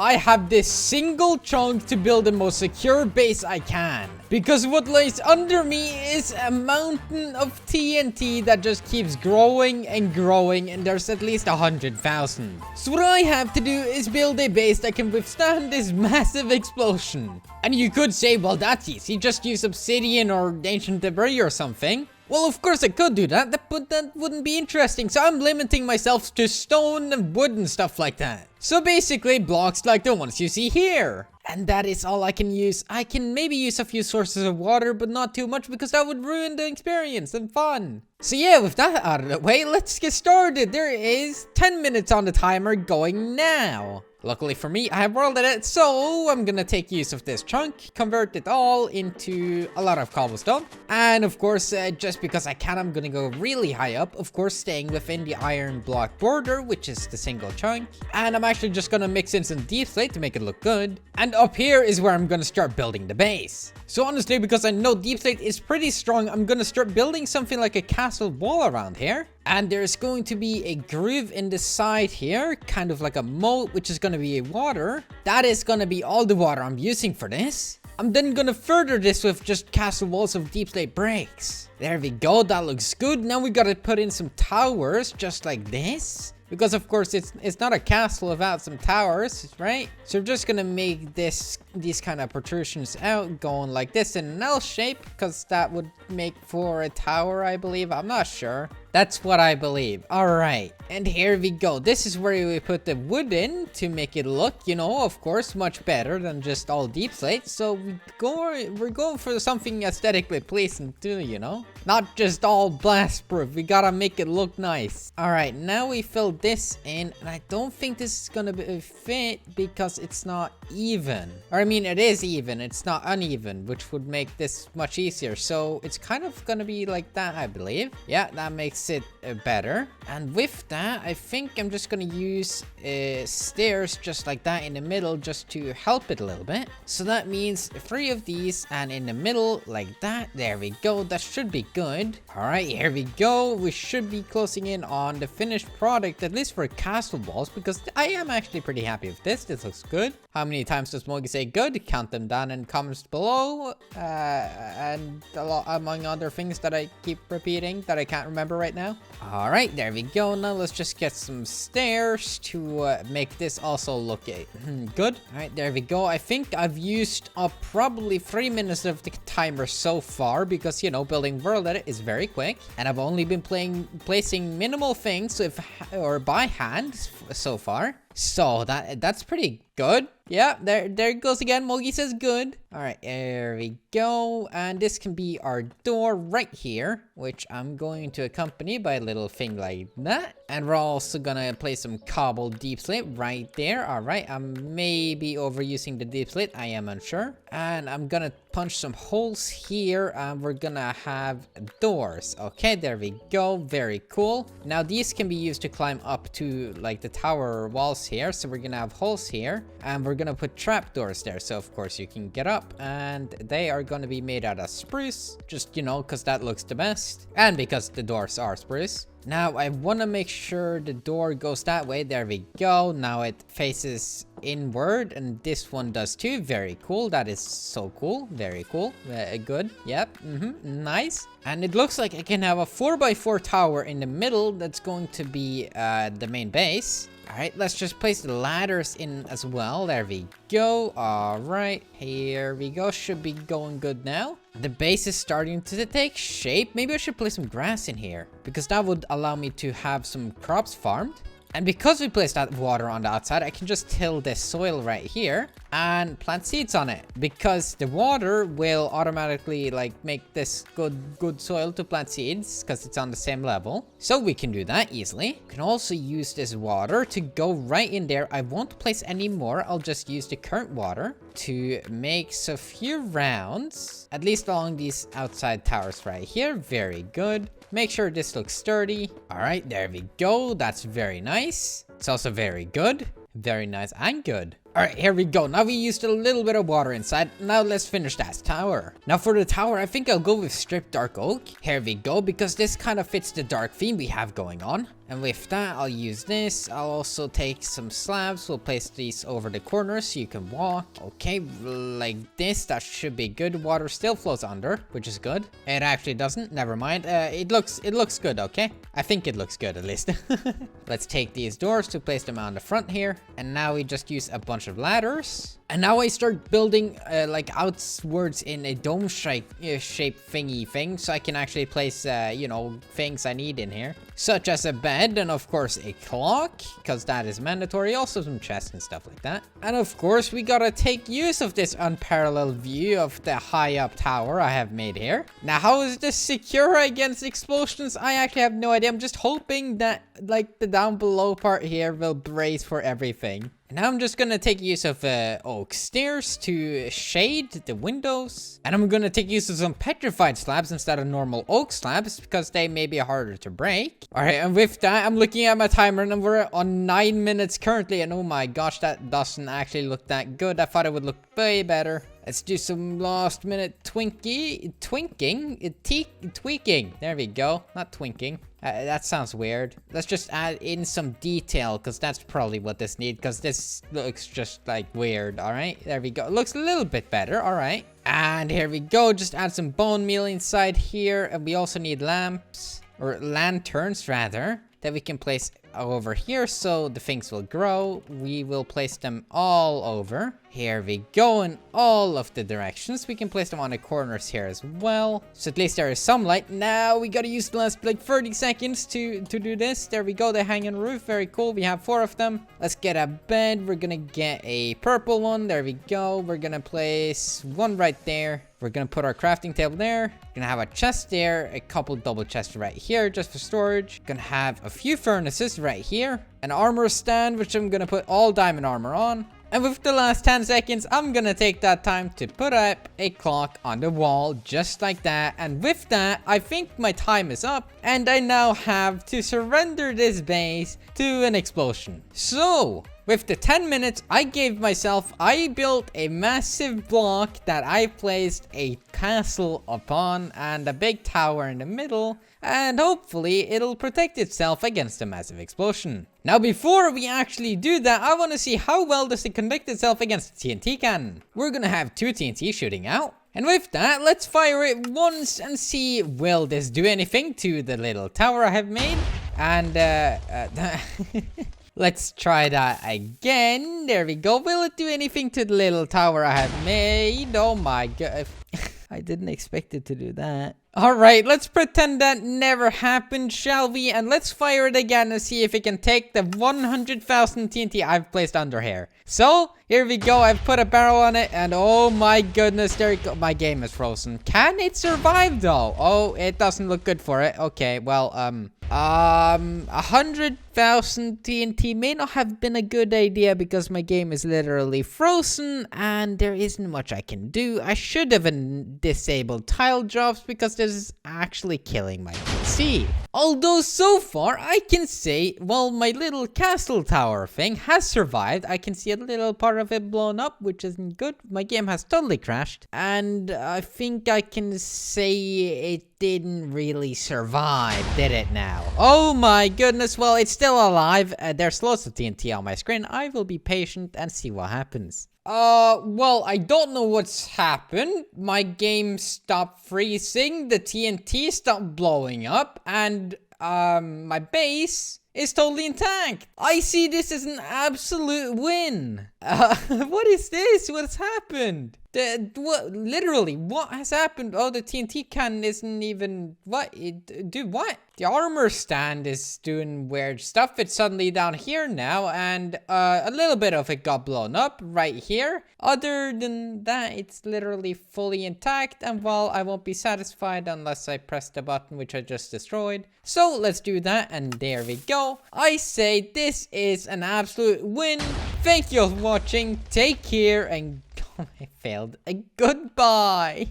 I have this single chunk to build the most secure base I can. Because what lays under me is a mountain of TNT that just keeps growing and growing, and there's at least 100,000. So what I have to do is build a base that can withstand this massive explosion. And you could say, well, that's easy, just use obsidian or ancient debris or something. Well, of course I could do that, but that wouldn't be interesting, so I'm limiting myself to stone and wood and stuff like that. So basically, blocks like the ones you see here. And that is all I can use. I can maybe use a few sources of water, but not too much because that would ruin the experience and fun. So yeah, with that out of the way, let's get started. There is 10 minutes on the timer going now. Luckily for me, I have worlded it, so I'm gonna take use of this chunk, convert it all into a lot of cobblestone. And of course, just because I can, I'm gonna go really high up, of course, staying within the iron block border, which is the single chunk. And I'm actually just gonna mix in some deep slate to make it look good. And up here is where I'm gonna start building the base. So honestly, because I know deep slate is pretty strong, I'm gonna start building something like a castle wall around here. And there's going to be a groove in the side here, kind of like a moat, which is going to be a water. That is going to be all the water I'm using for this. I'm then going to further this with just castle walls of deep slate bricks. There we go, that looks good. Now we got to put in some towers, just like this. Because of course it's not a castle without some towers, right? So we're just gonna make these kind of protrusions out going like this in an L shape, because that would make for a tower, I believe. I'm not sure. That's what I believe. All right, and here we go. This is where we put the wood in to make it look, you know, of course, much better than just all deep slate. So we're going for something aesthetically pleasing too, you know, not just all blast proof. We gotta make it look nice. All right, now we fill this in, and I don't think this is gonna be fit because it's not even. Or I mean, it is even, it's not uneven, which would make this much easier. So it's kind of gonna be like that, I believe. Yeah, that makes it better. And with that, I think I'm just gonna use stairs just like that in the middle, just to help it a little bit. So that means 3 of these, and in the middle like that. There we go, that should be good. All right, here we go. We should be closing in on the finished product, at least for castle walls, because I am actually pretty happy with this. This looks good. How many times does Mogi say good? Count them down in comments below. And a lot, among other things that I keep repeating that I can't remember right now. All right, there we go. Now let's just get some stairs to make this also look good. All right, there we go. I think I've used up probably 3 minutes of the timer so far, because, you know, building world edit is very quick, and I've only been placing minimal things or by hand so far. So that's pretty good. Yeah, there it goes again. Mogi says good. All right, there we go. And this can be our door right here, which I'm going to accompany by a little thing like that. And we're also gonna place some cobbled deep slate right there. All right, I'm maybe overusing the deep slate. I am unsure. And I'm gonna punch some holes here, and we're gonna have doors. Okay, there we go. Very cool. Now these can be used to climb up to like the tower walls here. So we're gonna have holes here, and we're gonna put trapdoors there, so of course you can get up, and they are gonna be made out of spruce, just, you know, because that looks the best, and because the doors are spruce. Now I want to make sure the door goes that way. There we go. Now it faces inward, and this one does too. Very cool. That is so cool. Very cool. Good. Yep. Nice. And it looks like I can have a 4x4 tower in the middle. That's going to be the main base. All right, let's just place the ladders in as well. There we go. All right, here we go. Should be going good now. The base is starting to take shape. Maybe I should place some grass in here, because that would allow me to have some crops farmed. And because we placed that water on the outside, I can just till this soil right here and plant seeds on it, because the water will automatically like make this good soil to plant seeds, because it's on the same level. So we can do that easily. We can also use this water to go right in there. I won't place any more. I'll just use the current water to make a few rounds, at least along these outside towers right here. Very good. Make sure this looks sturdy. All right, there we go. That's very nice. It's also very good. Very nice and good. All right, here we go. Now we used a little bit of water inside. Now let's finish that tower. Now for the tower, I think I'll go with stripped dark oak. Here we go, because this kind of fits the dark theme we have going on. And with that, I'll use this. I'll also take some slabs. We'll place these over the corners so you can walk. Okay, like this. That should be good. Water still flows under, which is good. It actually doesn't. Never mind. It looks good, okay? I think it looks good, at least. Let's take these doors to place them on the front here. And now we just use a bunch of ladders. And now I start building like outwards in a dome shape thingy thing. So I can actually place, you know, things I need in here. Such as a bed and of course a clock, because that is mandatory. Also some chests and stuff like that. And of course we gotta take use of this unparalleled view of the high up tower I have made here. Now how is this secure against explosions? I actually have no idea. I'm just hoping that like the down below part here will brace for everything. Now I'm just gonna take use of oak stairs to shade the windows. And I'm gonna take use of some petrified slabs instead of normal oak slabs because they may be harder to break. Alright, and with that, I'm looking at my timer and we're on 9 minutes currently. And oh my gosh, that doesn't actually look that good. I thought it would look way better. Let's do some last minute tweaking. There we go. Not twinking. That sounds weird. Let's just add in some detail because that's probably what this needs, because this looks just like weird. All right, there we go. It looks a little bit better. All right. And here we go. Just add some bone meal inside here. And we also need lamps, or lanterns rather, that we can place over here so the things will grow. We will place them all over. Here we go, in all of the directions. We can place them on the corners here as well. So at least there is some light. Now we gotta use the last like 30 seconds to do this. There we go, they hang on the roof. Very cool. We have 4 of them. Let's get a bed. We're gonna get a purple one. There we go. We're gonna place one right there. We're gonna put our crafting table there. Gonna have a chest there, a couple double chests right here just for storage. Gonna have a few furnaces right here, an armor stand which I'm gonna put all diamond armor on. And with the last 10 seconds, I'm gonna take that time to put up a clock on the wall just like that. And with that, I think my time is up and I now have to surrender this base to an explosion. So with the 10 minutes I gave myself, I built a massive block that I placed a castle upon and a big tower in the middle, and hopefully it'll protect itself against a massive explosion. Now before we actually do that, I want to see how well does it conduct itself against the TNT cannon. We're gonna have 2 TNT shooting out. And with that, let's fire it once and see, will this do anything to the little tower I have made? And let's try that again. There we go. Will it do anything to the little tower I have made? Oh my god. I didn't expect it to do that. Alright, let's pretend that never happened, shall we? And let's fire it again and see if it can take the 100,000 TNT I've placed under here. So, here we go. I've put a barrel on it and oh my goodness, there it goes. My game is frozen. Can it survive though? Oh, it doesn't look good for it. Okay, well, 100,000 TNT may not have been a good idea because my game is literally frozen and there isn't much I can do. I should have disabled tile drops because this is actually killing my PC. Although so far I can say, well, my little castle tower thing has survived. I can see a little part of it blown up, which isn't good. My game has totally crashed. And I think I can say it didn't really survive, did it now? Oh my goodness, well, it's still alive. There's lots of TNT on my screen. I will be patient and see what happens. Well, I don't know what's happened. My game stopped freezing, the TNT stopped blowing up, and, my base is totally intact. I see this as an absolute win. What is this? What's happened? Literally, what has happened? Oh, the TNT cannon isn't even... What? Dude, what? The armor stand is doing weird stuff. It's suddenly down here now, and a little bit of it got blown up right here. Other than that, it's literally fully intact, and well, I won't be satisfied unless I press the button which I just destroyed. So let's do that, and there we go. I say this is an absolute win. Thank you for watching. Take care, and I failed. Goodbye.